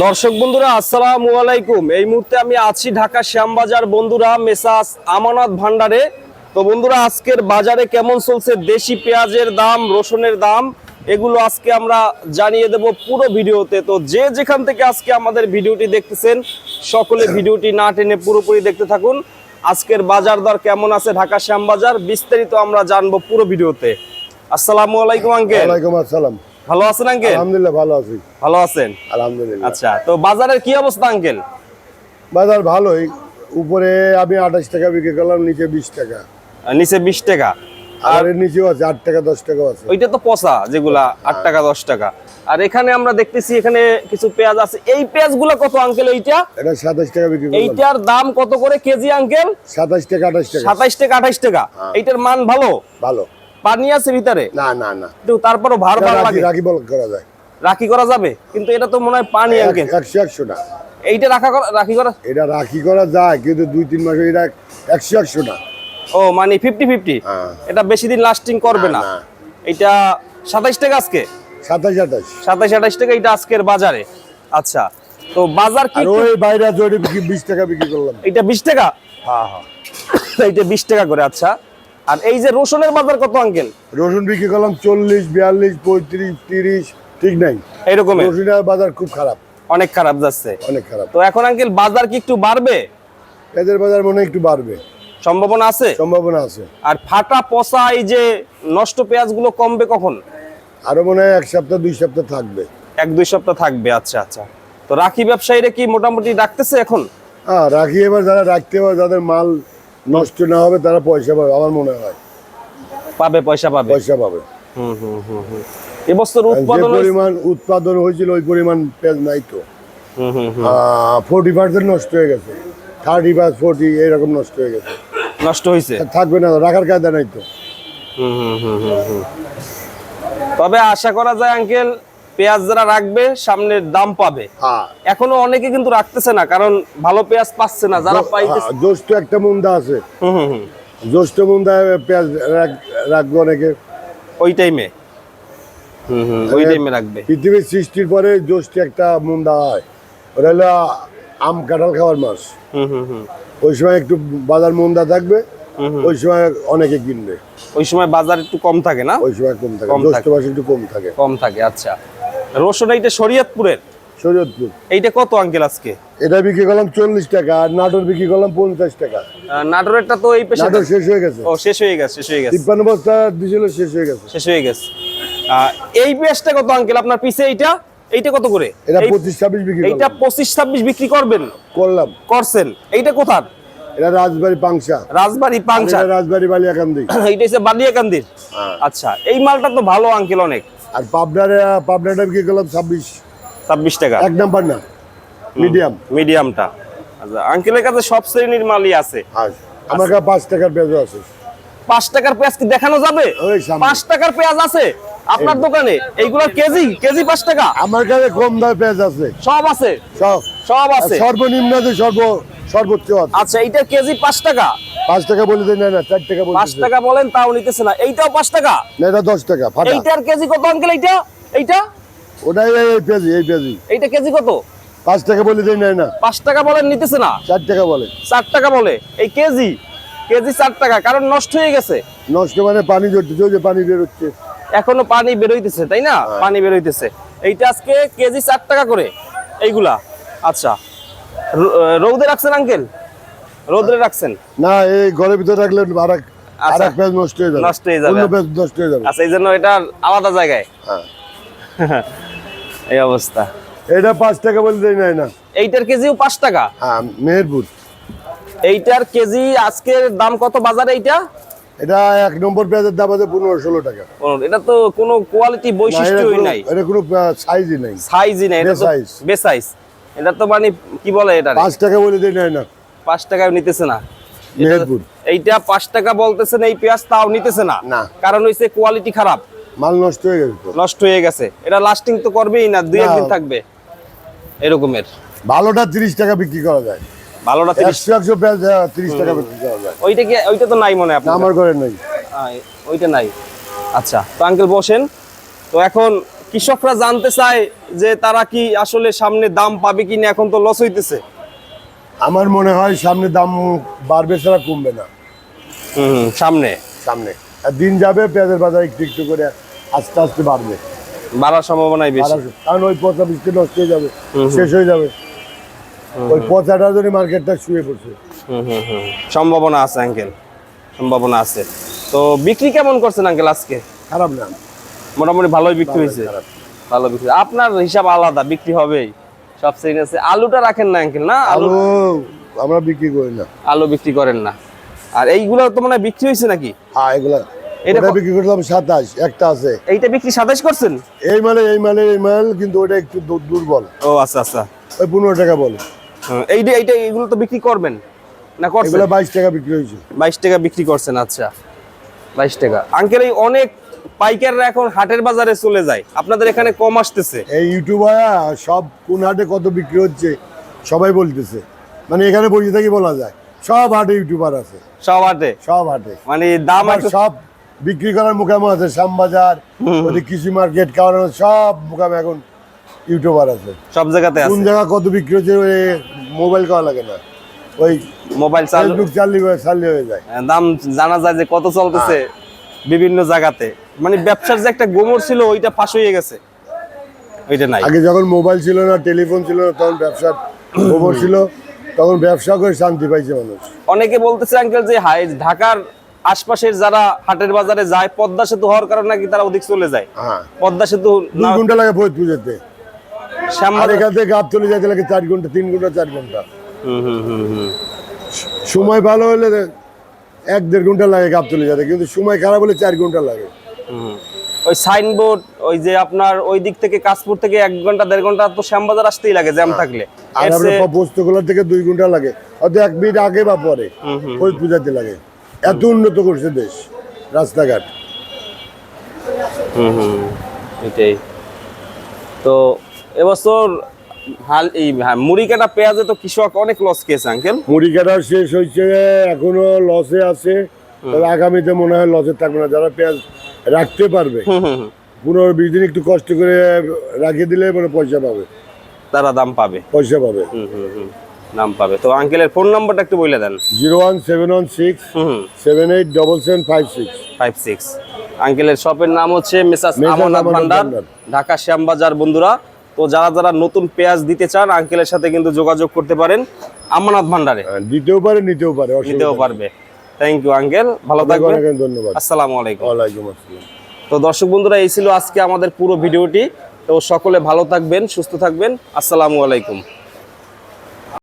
দর্শক বন্ধুরা আসসালামু আলাইকুম। এই মুহূর্তে আমি আছি ঢাকা শ্যামবাজার বন্ধুরা মেসাস আমানত ভান্ডারে। তো বন্ধুরা আজকের বাজারে কেমন চলছে দেশি পেঁয়াজের দাম, রসুনের দাম, এগুলো আজকে আমরা জানিয়ে দেব পুরো ভিডিওতে। তো যে যেখান থেকে আজকে আমাদের ভিডিওটি দেখতেছেন সকলে ভিডিওটি না টেনে পুরোপুরি দেখতে থাকুন। আজকের বাজার দর কেমন আছে ঢাকা শ্যামবাজার বিস্তারিত আমরা জানবো পুরো ভিডিওতে। আসসালামু আলাইকুম আঙ্কেল। ওয়ালাইকুম আসসালাম। ভালো আছেন আঙ্কেল? আলহামদুলিল্লাহ ভালো আছি। ভালো আছেন? আলহামদুলিল্লাহ। আচ্ছা, তো বাজারের কি অবস্থা আঙ্কেল? বাজার ভালোই, উপরে আমি 28 টাকা বিক্রি করলাম, নিচে 20 টাকা। নিচে 20 টাকা, আর এর নিচেও আছে 8 টাকা 10 টাকা আছে। ওইটা তো পচা যেগুলা 8 টাকা 10 টাকা। আর এখানে আমরা দেখতেছি এখানে কিছু পেঁয়াজ আছে। এই পেঁয়াজগুলো কত আঙ্কেল? এইটা এটা 27 টাকা বিক্রি করলাম। এইটার দাম কত করে কেজি আঙ্কেল? 27 টাকা 28 টাকা। 27 টাকা 28 টাকা। এইটার মান ভালো? ভালো। পানি আছে ভিতরে? না না না, একটু তারপরও ভার লাগে। রাখি বল করা যায়। রাখি করা যাবে, কিন্তু এটা তো মনে হয় পানি আঙ্কেল। 100 না। এইটা রাখি করা? এটা রাখি করা যায়, কিন্তু 2-3 মাস এটা 100 না। ও মানে 50-50। হ্যাঁ। এটা বেশি দিন লাস্টিং করবে না। না। এটা 27 টাকা আজকে। 27-28। 27-28 টাকা এটা আজকের বাজারে। আচ্ছা, তো বাজার কি? আর ওই বাইরে জড়ি 20 টাকা বিক্রি করলাম। এটা 20 টাকা? হ্যাঁ হ্যাঁ, এইটা 20 টাকা করে। আচ্ছা, আর এই যে রসুনের বাজার কত আঙ্কেল? রসুন বিক্রি করলাম 40, 42, 35, 30, ঠিক নাই। এইরকম রসুনের বাজার খুব খারাপ, অনেক খারাপ যাচ্ছে। অনেক খারাপ। তো এখন আঙ্কেল বাজার কি একটু বাড়বে? পেঁয়াজের বাজার মনে হয় একটু বাড়বে, সম্ভাবনা আছে? সম্ভাবনা আছে। আর ফাটা পচা এই যে নষ্ট পেঁয়াজগুলো কমবে কখন? আরো মনে হয় 1 সপ্তাহ 2 সপ্তাহ থাকবে। 1-2 সপ্তাহ থাকবে। আচ্ছা আচ্ছা, তো রাখি ব্যবসায়ীরা কি মোটামুটি রাখতেছে এখন? হ্যাঁ, রাখি এবার যারা রাখতে হবে, যাদের মাল নষ্ট না হবে তারা পয়সা পাবে, আমার মনে হয় পাবে, পয়সা পাবে। পয়সা পাবে। এবছর যে উৎপাদন পরিমাণ উৎপাদন হয়েছিল ওই পরিমাণ পেঁয়াজ নাই তো। 40% নষ্ট হয়ে গেছে, 35-40 এরকম নষ্ট হয়ে গেছে। নষ্ট হয়েছে, থাকবে না, রাখার কায়দা নাই তো। তবে আশা করা যায় আঙ্কেল পেঁয়াজ যারা রাখবে সামনের দাম পাবে। হ্যাঁ, এখনো অনেকে কিন্তু রাখতেছে না, কারণ ভালো পেঁয়াজ পাচ্ছে না। যারা পাইতেছে, জ্যৈষ্ঠ একটা মুন্দা আছে, জ্যৈষ্ঠ মুন্দা পেঁয়াজ রাখবে অনেকে ওই টাইমে ওই টাইমে রাখবে। পৃথিবীর সৃষ্টির পরে জ্যৈষ্ঠ একটা মুন্দা হয়, ওটা হলো আম কাঁঠাল খাওয়ার মাস। ওই সময় একটু বাজার মুন্দা থাকবে, ওই সময় অনেকে কিনবে। ওই সময় বাজার একটু কম থাকে না? ওই সময় কম থাকে, কম জ্যৈষ্ঠ থাকে। মাসে একটু কম থাকে। কম থাকে। আচ্ছা, রসুন এইটা শরীয়তপুরের, শরীয়তপুর। এইটা কত আঙ্কেল আজকে? এটা বিক্রি করলাম 40 টাকা, আর নাটোর বিক্রি করলাম 50 টাকা। নাটোরেরটা তো এই পেশে নাটোর শেষ হয়ে গেছে। ও শেষ হয়ে গেছে, শেষ হয়ে গেছে। 53 বস্তা দিছিল, শেষ হয়ে গেছে। শেষ হয়ে গেছে। এই পেঁয়াজটা কত আঙ্কেল আপনার পিছে? এইটা কত করে? এটা 25-26 বিক্রি এইটা করলাম। 25-26 বিক্রি করবেন? করলাম। করছেন। এইটা কোথার? এটা রাজবাড়ি পাংশা। রাজবাড়ি পাংশা। এটা রাজবাড়ি বালিয়াকান্দি। এইটা হচ্ছে বালিয়াকান্দির। আচ্ছা, এই মালটা তো ভালো আঙ্কেল অনেক। আর পাবনাটা বিক্রি করলাম 26 টাকা। এক নাম্বার না, মিডিয়াম। মিডিয়ামটা। আচ্ছা, আঙ্কেলের কাছে সব শ্রেণীর মালই আছে। আমার কাছে 5 টাকার পেঁয়াজ আছে। 5 টাকার পেঁয়াজ কি দেখানো যাবে? ওই সামনে। 5 টাকার পেঁয়াজ আছে আপনার দোকানে? এইগুলোর কেজি 5 টাকা? আমার কাছে কম দামে পেঁয়াজ আছে, সব আছে, সব সব আছে। সর্বনিম্ন আছে, সর্বোচ্চ আছে। আচ্ছা, এইটা কেজি 5 টাকা? 5 টাকা বলে দেন না, 4 টাকা বলে 5 টাকা বলেন, তাও নিতেছে না। এইটাও 5 টাকা? না, এটা 10 টাকা ফাটা। এইটার কেজি কত আঙ্কেল? এইটা ওটাই এই পেঁয়াজি, এই পেঁয়াজি। এইটা কেজি কত? 5 টাকা বলে দেন না, 5 টাকা বলেন, নিতেছে না। 4 টাকা বলে। 4 টাকা বলে। এই কেজি 4 টাকা, কারণ নষ্ট হয়ে গেছে। নষ্ট মানে পানি জড়ছে, যে পানি বের হচ্ছে। এখনো পানি বেরোইতেছে, তাই না? পানি বেরোইতেছে। এইটা আজকে কেজি 4 টাকা করে এইগুলা। আচ্ছা, রৌদে রাখছেন আঙ্কেল? রৌদে রাখছেন না, এই ঘরের ভিতরে রাখলে আরেক পেঁয়াজ নষ্ট হয়ে যাবে। নষ্ট হয়ে যাবে। অন্য পেঁয়াজ নষ্ট হয়ে যাবে। আচ্ছা, এই জন্য এটা আলাদা জায়গায়। হ্যাঁ, এই অবস্থা। এটা 5 টাকা বলে দেয় না। এইটার কেজিও 5 টাকা? হ্যাঁ, মেহেরপুর। এইটার কেজি আজকের দাম কত বাজারে? এটা 1 নম্বর পেঁয়াজের দাম আছে 15-16 টাকা। এটা তো কোনো কোয়ালিটি বৈশিষ্ট্যই নাই, এটা কোনো সাইজই নাই, সাইজই নাই। এটা তো বেসাইজ। এটা তো মানে কি বলে, এটা 5 টাকা বলে দেয় না। 5 টাকায় নিতেছে না মেহেরপুর। এইটা 5 টাকা বলতেছেন, এই পেঁয়াজ তাও নিতেছে না। কারণ হইছে কোয়ালিটি খারাপ, মাল নষ্ট হয়ে গেছে। নষ্ট হয়ে গেছে। এটা লাস্টিং তো করবেই না, 2-1 দিন থাকবে এরকমের। ভালোটা 30 টাকা বিক্রি করা যায়, ভালোটা 100 পেঁয়াজ 30 টাকা বিক্রি করা যায়। ওইটা তো নাই মনে হয় আপনার? আমার ঘরে নাই, ওইটা নাই। আচ্ছা, তো আঙ্কেল বসেন। তো এখন কৃষকরা জানতে চায় যে তারা কি আসলে সামনে দাম পাবে কিনা, এখন তো লস হইতেছে। আমার মনে হয় সামনে দাম বাড়বে ছাড়া কমবে না। সামনে সামনে আর দিন যাবে, পেঁয়াজের বাজার একটু একটু করে আস্তে আস্তে বাড়বে, বাড়ার সম্ভাবনাই বেশি। কারণ ওই পচা বৃষ্টি নষ্ট হয়ে যাবে, শেষ হয়ে যাবে। ওই পচাটার জন্য মার্কেটটা শুয়ে পড়ছে। সম্ভাবনা আছে আঙ্কেল, সম্ভাবনা আছে। তো বিক্রি কেমন করছেন আঙ্কেল আজকে? খারাপ না, মোটামুটি ভালোই বিক্রি হয়েছে। খারাপ। ভালো বিক্রি, আপনার হিসাব আলাদা, বিক্রি হবেই সব সেখানে আছে। আলুটা রাখেন না আঙ্কেল? না, আলু আমরা বিক্রি করি না। আলু বিক্রি করেন না। আর এইগুলো তো মনে হয় বিক্রি হয়েছে নাকি? হ্যাঁ, এগুলা এটা এটা বিক্রি করলাম 27, একটা আছে। এইটা বিক্রি 27 করছেন? এই মাল কিন্তু ওটা একটু দুর্বল। ও আচ্ছা আচ্ছা। ওই 15 টাকা বলে। এইটা এগুলো তো বিক্রি করবেন না? করছেন? এগুলো 22 টাকা বিক্রি হয়েছে। 22 টাকা বিক্রি করছেন। আচ্ছা, 22 টাকা। আঙ্কেল এই অনেক পাইকাররা এখন হাটের বাজারে চলে যায়, আপনাদের এখানে কম আসতেছে। এই ইউটিউবার সব কোন হাটে কত বিক্রি হচ্ছে সবাই বলতেছে, মানে এখানে বসে থাকি বলা যায়। সব হাটে ইউটিউবার আছে, সব হাটে, সব হাটে। মানে দাম আমার সব বিক্রি করার মুকামে আছে। শ্যামবাজার, ওদের কৃষি মার্কেট, কারণ সব মুকামে এখন ইউটিউবার আছে। সব জায়গাতে কোন আছে। জায়গা কত বিক্রি হচ্ছে ওই মোবাইল করা লাগে না, ওই মোবাইল চালু, ফেসবুক চাললি হয়ে যায়। দাম জানা যায় যে কত চলতেছে বিভিন্ন জায়গাতে। মানে ব্যবসার যে একটা গোমর ছিল ওইটা ফাঁস হয়ে গেছে, ওইটা নাই। আগে যখন মোবাইল ছিল না, টেলিফোন ছিল না, তখন ব্যবসার খবর ছিল, তখন ব্যবসা করে শান্তি পাইছে মানুষ। অনেকে বলতেছে আঙ্কেল যে ঢাকার আশপাশের যারা হাটের বাজারে যায়, পদ্মা সেতু হওয়ার কারণে নাকি তারা ওদিক চলে যায়। হ্যাঁ, পদ্মা সেতু 2 ঘন্টা লাগে ফরিদপুর যেতে, আর শ্যামবাজার। এখান থেকে গাবতলী যেতে লাগে 4 ঘন্টা, 3 ঘন্টা, 4 ঘন্টা। হুম। সময় ভালো হলে 1-1.5 ঘন্টা লাগে গাবতলী যেতে, কিন্তু সময় খারাপ হলে 4 ঘন্টা লাগে। ওই সাইনবোর্ড, ওই যে আপনার ওই দিক থেকে কাশপুর থেকে 1 ঘন্টা 1.5 ঘন্টা তো শ্যামবাজার আসতেই লাগে জ্যাম থাকলে। আর এর আমরা চেয়ে- পোস্তগোলা থেকে 2 ঘন্টা লাগে, হয়তো 1 মিনিট আগে বা পরে ফরিদপুর যেতে লাগে। এত উন্নত করছে দেশ, রাস্তাঘাট। এটাই তো। এবছর মুড়ি কাটা পেঁয়াজে তো কৃষক অনেক লস খেয়েছে আঙ্কেল। মুড়ি কাটা শেষ হয়েছে, এখনো লসে আছে, তবে আগামীতে মনে হয় লসে থাকবে না। যারা পেঁয়াজ রাখতে পারবে 15-20 দিন একটু কষ্ট করে রাখিয়ে দিলে মানে পয়সা পাবে, তারা দাম পাবে, পয়সা পাবে। দাম পাবে। তো আঙ্কেলের ফোন নাম্বারটা একটু বলে দেন। 01716 787756 56। আঙ্কেলের শপের নাম হচ্ছে মেসাস মেসাস আমানত আমানত ভান্ডার, ভান্ডার। ঢাকা শ্যামবাজার। বন্ধুরা, তো যারা যারা নতুন পেঁয়াজ দিতে চান আঙ্কেলের সাথে কিন্তু যোগাযোগ করতে পারেন আমানত ভান্ডারে, দিতেও পারে, নিতেও পারে, অসুবিধা নিতেও নেই। পারবে। থ্যাংক ইউ আঙ্কেল, ভালো আপনাকে থাকবেন। অনেক ধন্যবাদ। আসসালামু আলাইকুম। ওয়ালাইকুম আসসালাম। তো দর্শক বন্ধুরা, এই ছিল আজকে আমাদের পুরো ভিডিওটি। তো সকলে ভালো থাকবেন, সুস্থ থাকবেন। আসসালামু আলাইকুম।